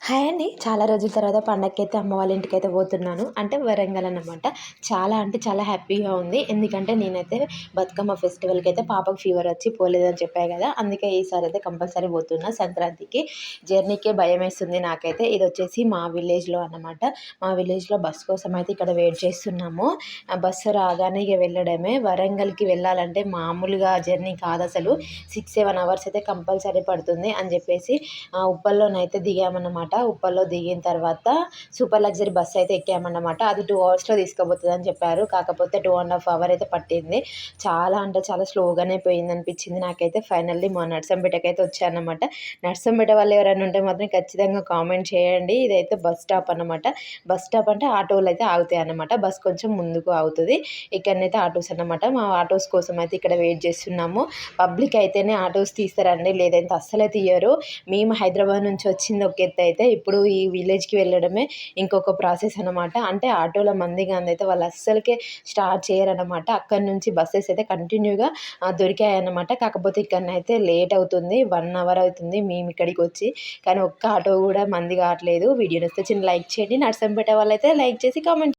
Hi అండి. చాలా రోజుల తర్వాత పండగకైతే అమ్మ వాళ్ళ ఇంటికైతే పోతున్నాను. అంటే వరంగల్ అన్నమాట. చాలా అంటే చాలా హ్యాపీగా ఉంది. ఎందుకంటే నేనైతే బతుకమ్మ ఫెస్టివల్‌కైతే పాపకు ఫీవర్ వచ్చి పోలేదని చెప్పా గదా! అందుకే ఈసారి అయితే కంపల్సరీ పోతున్నా సంక్రాంతికి. జర్నీకే భయమేస్తుంది నాకైతే. ఇదొచ్చేసి మా విలేజ్‌లో అన్నమాట. మా విలేజ్‌లో బస్ కోసం అయితే ఇక్కడ వెయిట్ చేస్తున్నాము. బస్సు రాగానే ఇగ వెళ్ళడమే. వరంగల్‌కి వెళ్ళాలంటే మామూలుగా జర్నీ కాదసలు. 6, 7 అవర్స్ అయితే కంపల్సరీ పడుతుంది అని చెప్పేసి ఉప్పల్లోనైతే దిగామన్నమాట. ఉప్పల్లో దిగిన తర్వాత సూపర్ లగ్జరీ బస్ అయితే ఎక్కామన్నమాట. అది 2 అవర్స్‌లో తీసుకుపోతదని చెప్పారు. కాకపోతే 2 ½ అవర్ అయితే పట్టింది. చాలా అంటే చాలా స్లోగానే పోయిందనిపించింది నాకైతే. ఫైనల్లీ మా నర్సంపేటకైతే వచ్చానన్నమాట. నర్సంపేట వాళ్ళు ఎవరైనా ఉంటే మాత్రం ఖచ్చితంగా కామెంట్ చేయండి. ఇదైతే బస్ స్టాప్ అన్నమాట. బస్ స్టాప్ అంటే ఆటోలు అయితే ఆగుతాయన్నమాట. బస్ కొంచెం ముందుకు ఆగుతది. ఇక్కడనైతే ఆటోస్ అన్నమాట. మా ఆటోస్ కోసం అయితే ఇక్కడ వెయిట్ చేస్తున్నాము. పబ్లిక్ అయితేనే ఆటోస్ తీస్తారండి, లేదంటే అస్సలే తీయరు. మేము హైదరాబాద్ నుంచి వచ్చింది ఒక ఎత్తు అయితే, ఇప్పుడు ఈ విలేజ్‌కి వెళ్ళడమే ఇంకొక ప్రాసెస్ అనమాట. అంటే ఆటోల మందిగాందైతే వాళ్ళు అస్సలకే స్టార్ట్ చేయరనమాట. అక్కడి నుంచి బస్సెస్ అయితే కంటిన్యూగా దొరికాయన్నమాట. కాకపోతే ఇక్కడనైతే లేట్ అవుతుంది. 1 అవర్ అవుతుంది మేము ఇక్కడికి వచ్చి. కానీ ఒక్క ఆటో కూడా మంది కావట్లేదు. వీడియో నచ్చితే చిన్న లైక్ చేయండి. నర్సంపేట వాళ్ళైతే లైక్ చేసి కామెంట్